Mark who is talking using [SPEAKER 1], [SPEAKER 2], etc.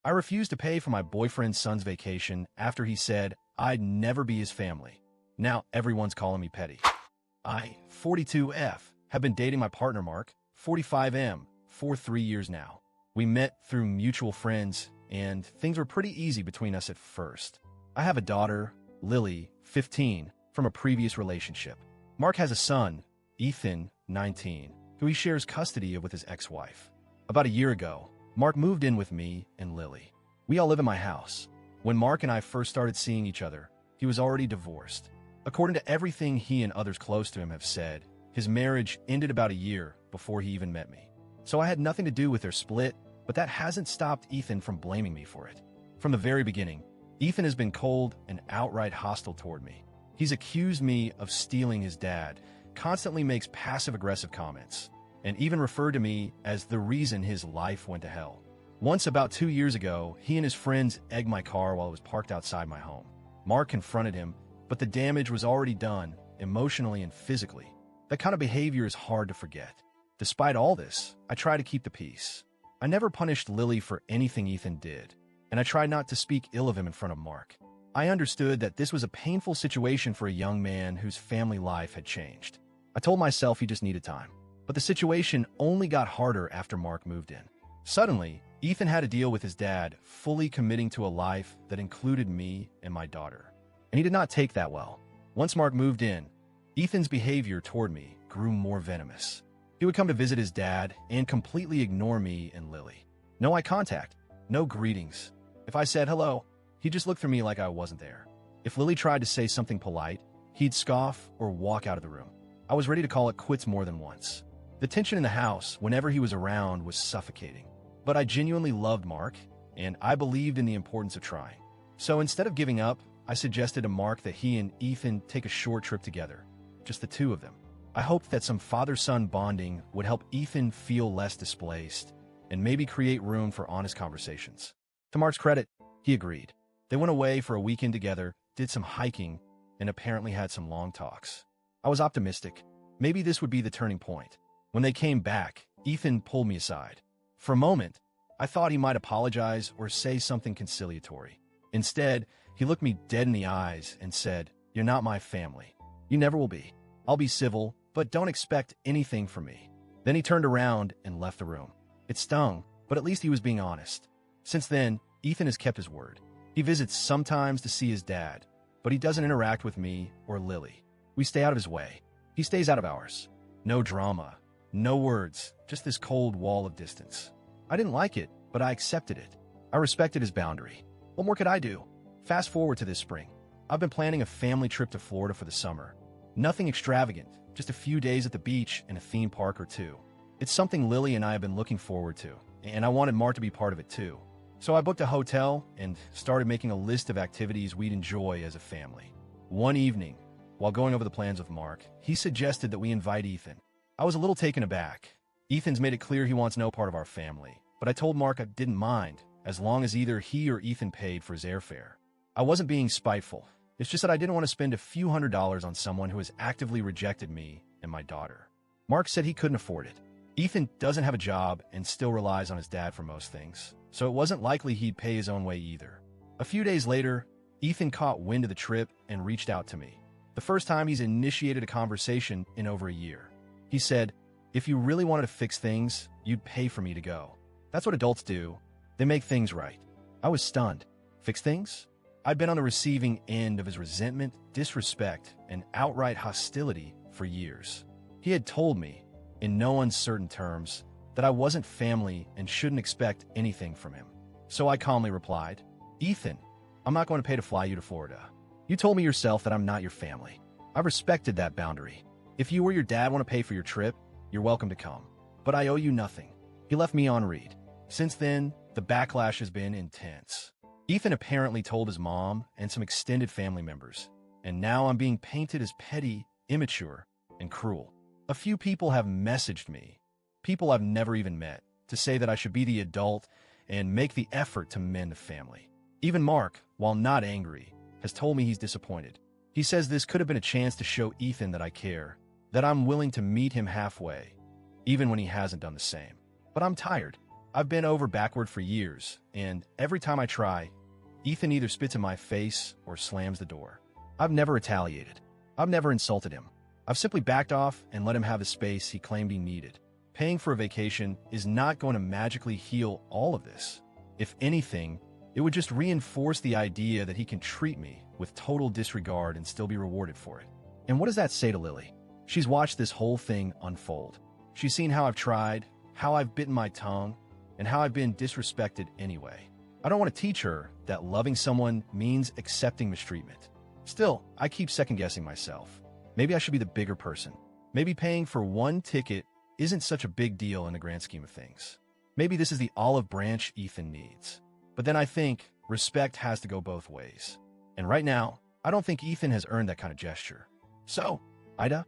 [SPEAKER 1] I refused to pay for my boyfriend's son's vacation after he said I'd never be his family. Now everyone's calling me petty. I, 42F, have been dating my partner Mark, 45M, for 3 years now. We met through mutual friends, and things were pretty easy between us at first. I have a daughter, Lily, 15, from a previous relationship. Mark has a son, Ethan, 19, who he shares custody of with his ex-wife. About a year ago, Mark moved in with me and Lily. We all live in my house. When Mark and I first started seeing each other, he was already divorced. According to everything he and others close to him have said, his marriage ended about a year before he even met me. So I had nothing to do with their split, but that hasn't stopped Ethan from blaming me for it. From the very beginning, Ethan has been cold and outright hostile toward me. He's accused me of stealing his dad, constantly makes passive-aggressive comments, and even referred to me as the reason his life went to hell. Once, about 2 years ago, he and his friends egged my car while it was parked outside my home. Mark confronted him, but the damage was already done, emotionally and physically. That kind of behavior is hard to forget. Despite all this, I try to keep the peace. I never punished Lily for anything Ethan did, and I tried not to speak ill of him in front of Mark. I understood that this was a painful situation for a young man whose family life had changed. I told myself he just needed time. But the situation only got harder after Mark moved in. Suddenly, Ethan had to deal with his dad fully committing to a life that included me and my daughter. And he did not take that well. Once Mark moved in, Ethan's behavior toward me grew more venomous. He would come to visit his dad and completely ignore me and Lily. No eye contact, no greetings. If I said hello, he'd just look through me like I wasn't there. If Lily tried to say something polite, he'd scoff or walk out of the room. I was ready to call it quits more than once. The tension in the house, whenever he was around, was suffocating. But I genuinely loved Mark, and I believed in the importance of trying. So instead of giving up, I suggested to Mark that he and Ethan take a short trip together, just the two of them. I hoped that some father-son bonding would help Ethan feel less displaced and maybe create room for honest conversations. To Mark's credit, he agreed. They went away for a weekend together, did some hiking, and apparently had some long talks. I was optimistic. Maybe this would be the turning point. When they came back, Ethan pulled me aside. For a moment, I thought he might apologize or say something conciliatory. Instead, he looked me dead in the eyes and said, "You're not my family. You never will be. I'll be civil, but don't expect anything from me." Then he turned around and left the room. It stung, but at least he was being honest. Since then, Ethan has kept his word. He visits sometimes to see his dad, but he doesn't interact with me or Lily. We stay out of his way. He stays out of ours. No drama. No words, just this cold wall of distance. I didn't like it, but I accepted it. I respected his boundary. What more could I do? Fast forward to this spring. I've been planning a family trip to Florida for the summer. Nothing extravagant, just a few days at the beach and a theme park or two. It's something Lily and I have been looking forward to, and I wanted Mark to be part of it too. So I booked a hotel and started making a list of activities we'd enjoy as a family. One evening, while going over the plans with Mark, he suggested that we invite Ethan. I was a little taken aback. Ethan's made it clear he wants no part of our family, but I told Mark I didn't mind, as long as either he or Ethan paid for his airfare. I wasn't being spiteful. It's just that I didn't want to spend a few $100s on someone who has actively rejected me and my daughter. Mark said he couldn't afford it. Ethan doesn't have a job and still relies on his dad for most things, so it wasn't likely he'd pay his own way either. A few days later, Ethan caught wind of the trip and reached out to me. The first time he's initiated a conversation in over a year. He said, "If you really wanted to fix things, you'd pay for me to go." That's what adults do. They make things right. I was stunned. Fix things? I'd been on the receiving end of his resentment, disrespect, and outright hostility for years. He had told me, in no uncertain terms, that I wasn't family and shouldn't expect anything from him. So I calmly replied, "Ethan, I'm not going to pay to fly you to Florida. You told me yourself that I'm not your family. I respected that boundary. If you or your dad want to pay for your trip, you're welcome to come. But I owe you nothing." He left me on read. Since then, the backlash has been intense. Ethan apparently told his mom and some extended family members, and now I'm being painted as petty, immature, and cruel. A few people have messaged me, people I've never even met, to say that I should be the adult and make the effort to mend the family. Even Mark, while not angry, has told me he's disappointed. He says this could have been a chance to show Ethan that I care, that I'm willing to meet him halfway, even when he hasn't done the same. But I'm tired. I've been over backward for years, and every time I try, Ethan either spits in my face or slams the door. I've never retaliated. I've never insulted him. I've simply backed off and let him have the space he claimed he needed. Paying for a vacation is not going to magically heal all of this. If anything, it would just reinforce the idea that he can treat me with total disregard and still be rewarded for it. And what does that say to Lily? She's watched this whole thing unfold. She's seen how I've tried, how I've bitten my tongue, and how I've been disrespected anyway. I don't want to teach her that loving someone means accepting mistreatment. Still, I keep second-guessing myself. Maybe I should be the bigger person. Maybe paying for one ticket isn't such a big deal in the grand scheme of things. Maybe this is the olive branch Ethan needs. But then I think respect has to go both ways. And right now, I don't think Ethan has earned that kind of gesture. So, Ida,